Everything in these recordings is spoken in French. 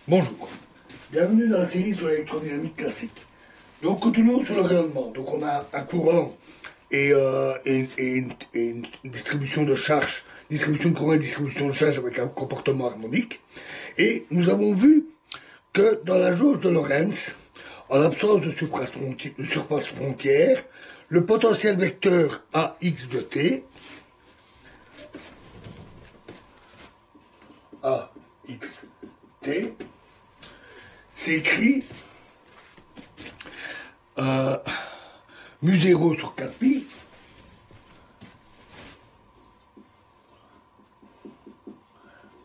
Bonjour, bienvenue dans la série sur l'électrodynamique classique. Donc continuons sur le rayonnement. Donc on a un courant et une distribution de charge, distribution de courant et distribution de charge avec un comportement harmonique. Et nous avons vu que dans la jauge de Lorentz, en l'absence de surface frontière, le potentiel vecteur AX de t, AX t, s'écrit mu0 sur 4pi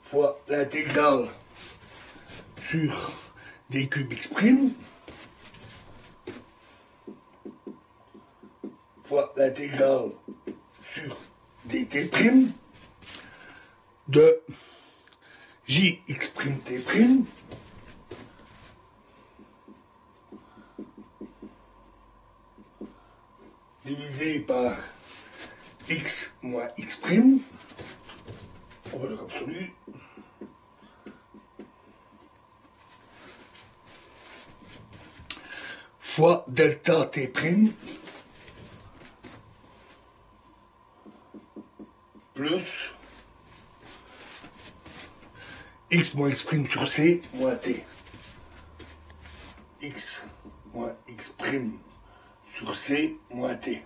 fois l'intégrale sur d cube x' fois l'intégrale sur dt' de jx'' divisé par x moins x', en valeur absolue, fois delta t' plus x moins x' sur c moins t. X moins x' sur c moins t.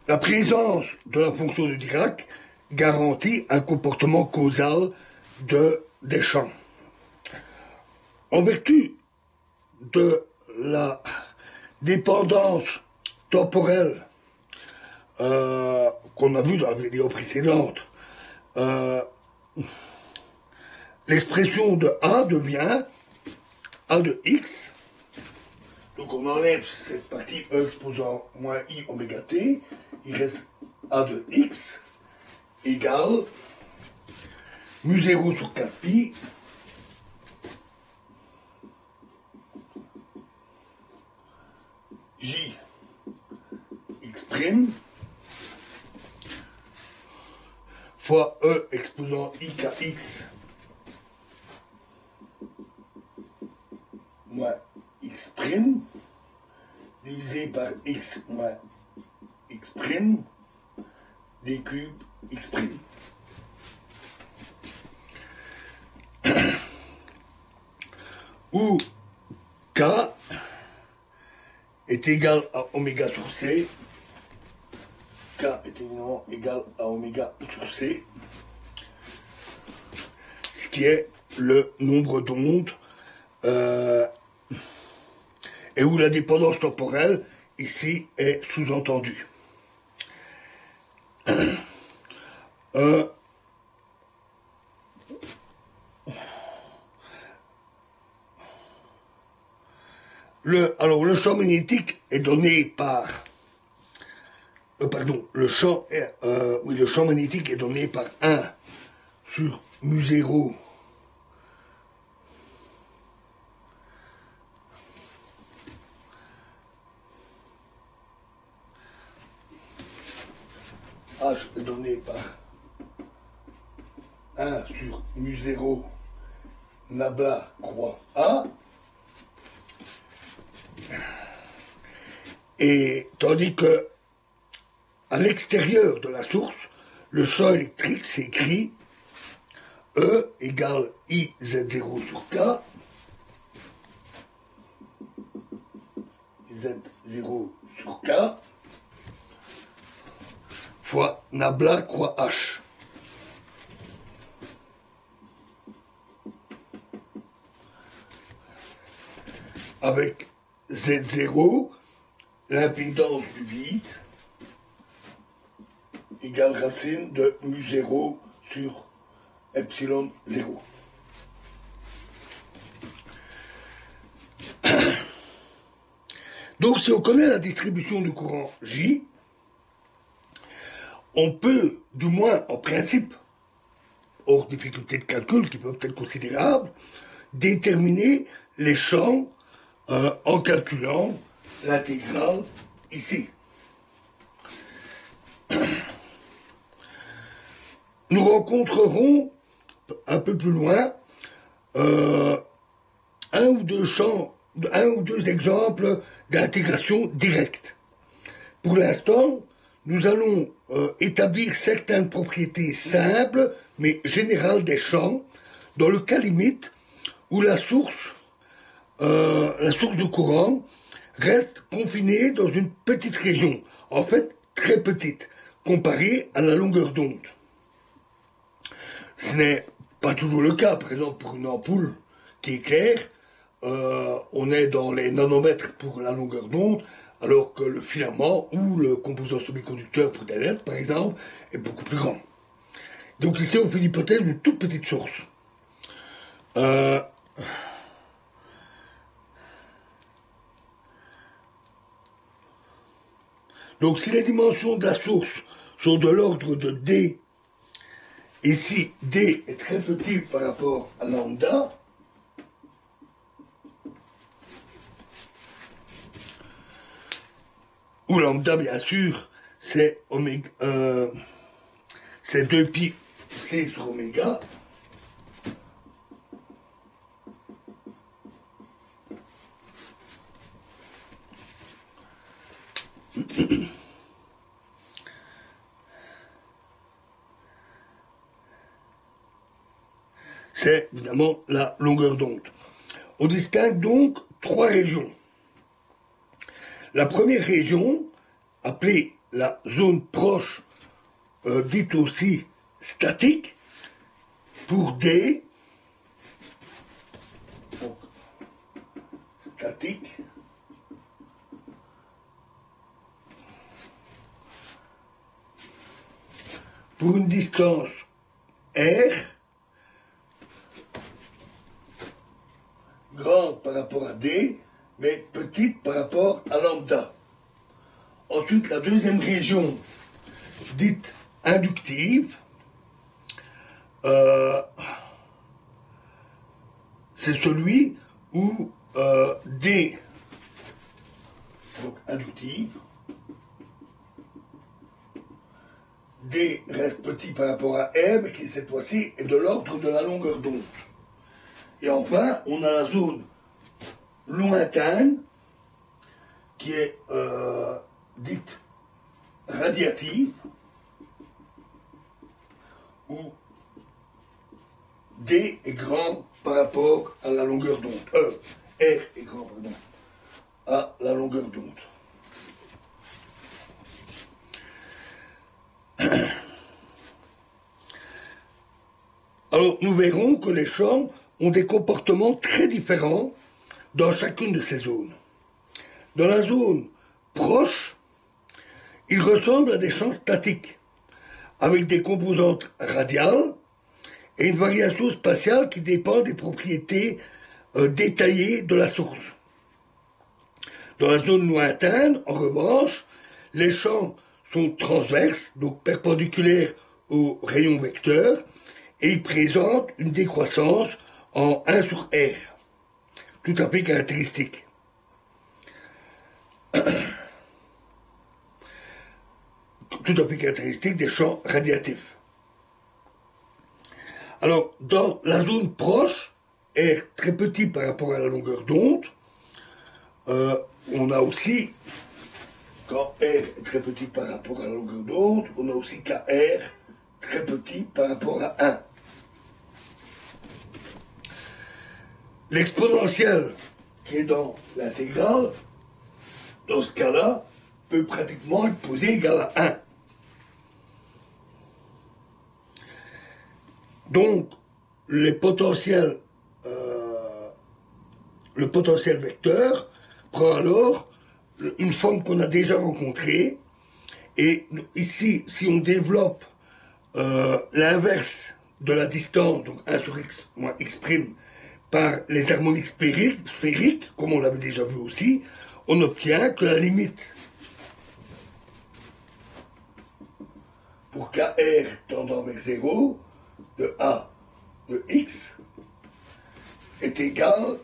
La présence de la fonction de Dirac garantit un comportement causal des champs. En vertu de la dépendance temporelle qu'on a vu dans la vidéo précédente, l'expression de A devient A de x. Donc on enlève cette partie E exposant moins I oméga t, il reste A de x égale mu0 sur 4pi j x' fois E exposant I kx moins x' divisé par x moins x' d cube x'. Où k est égal à oméga sur c, k est évidemment égal à oméga sur c, ce qui est le nombre d'ondes, et où la dépendance temporelle ici est sous-entendue. Alors le champ magnétique est donné par le champ magnétique est donné par 1 sur mu0 H est donné par 1 sur mu0 nabla croix A, et tandis que à l'extérieur de la source, le champ électrique s'écrit E égale IZ0 sur K, Z0 sur K, fois nabla croix H. Avec Z0, l'impédance du vide, égale racine de mu0 sur epsilon 0. Donc si on connaît la distribution du courant J, on peut, du moins en principe, hors difficulté de calcul qui peuvent être considérables, déterminer les champs en calculant l'intégrale ici. Nous rencontrerons un peu plus loin euh, un ou deux exemples d'intégration directe. Pour l'instant, nous allons établir certaines propriétés simples mais générales des champs dans le cas limite où la source de courant reste confinée dans une petite région, en fait très petite, comparée à la longueur d'onde. Ce n'est pas toujours le cas, par exemple pour une ampoule qui éclaire, on est dans les nanomètres pour la longueur d'onde, alors que le filament ou le composant semi-conducteur pour des LED, par exemple, est beaucoup plus grand. Donc ici, on fait l'hypothèse d'une toute petite source. Euh, donc si les dimensions de la source sont de l'ordre de D, et si D est très petit par rapport à lambda, où lambda, bien sûr, c'est oméga, c'est 2pi c sur oméga. C'est évidemment la longueur d'onde. On distingue donc trois régions. La première région, appelée la zone proche, dite aussi statique, pour D, donc statique, pour une distance R, grande par rapport à D, mais petite par rapport à lambda. Ensuite, la deuxième région, dite inductive, c'est celui où D, donc inductive, D reste petit par rapport à M, qui cette fois-ci est de l'ordre de la longueur d'onde. Et enfin, on a la zone lointaine, qui est dite radiative, où D est grand par rapport à la longueur d'onde. R est grand, pardon, à la longueur d'onde. Alors, nous verrons que les champs ont des comportements très différents dans chacune de ces zones. Dans la zone proche, ils ressemblent à des champs statiques, avec des composantes radiales et une variation spatiale qui dépend des propriétés détaillées de la source. Dans la zone lointaine, en revanche, les champs sont transverses, donc perpendiculaires au rayon vecteur, et ils présentent une décroissance en 1 sur R, tout à fait caractéristique. Tout à fait caractéristique des champs radiatifs. Alors, dans la zone proche, R très petit par rapport à la longueur d'onde, on a aussi, quand R est très petit par rapport à la longueur d'onde, on a aussi KR très petit par rapport à 1. L'exponentielle qui est dans l'intégrale, dans ce cas-là, peut pratiquement être posée égale à 1. Donc, le potentiel vecteur prend alors une forme qu'on a déjà rencontrée. Et ici, si on développe l'inverse de la distance, donc 1 sur x moins x', par les harmoniques sphériques, comme on l'avait déjà vu aussi, on obtient que la limite pour kr tendant vers 0 de a de x est égale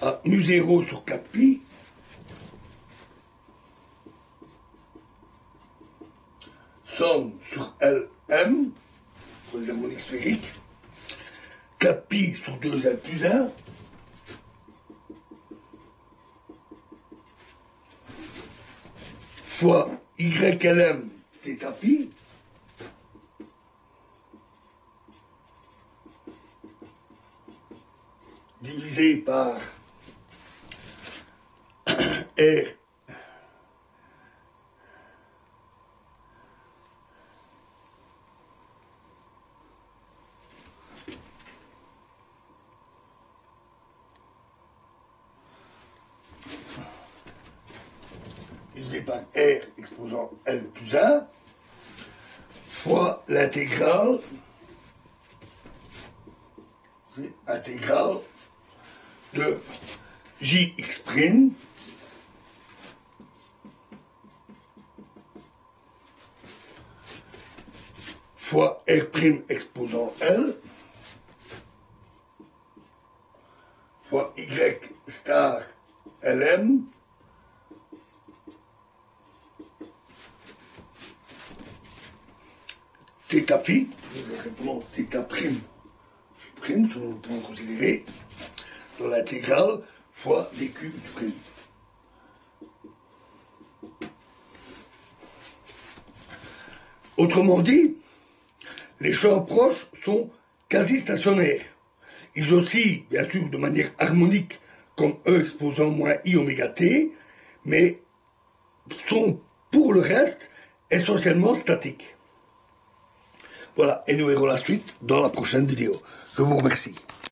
à mu0 sur 4pi somme sur Lm pour les harmoniques sphériques 4pi sur 2L plus 1 fois YLM θ pi divisé par R divisé par R exposant L plus 1 fois l'intégrale de Jx' fois R' exposant L fois Y star Lm θ phi, simplement θ prime, selon le point considéré, dans l'intégrale fois dq x prime. Autrement dit, les champs proches sont quasi stationnaires. Ils oscillent, bien sûr, de manière harmonique, comme E exposant moins I oméga t, mais sont, pour le reste, essentiellement statiques. Voilà, et nous verrons la suite dans la prochaine vidéo. Je vous remercie.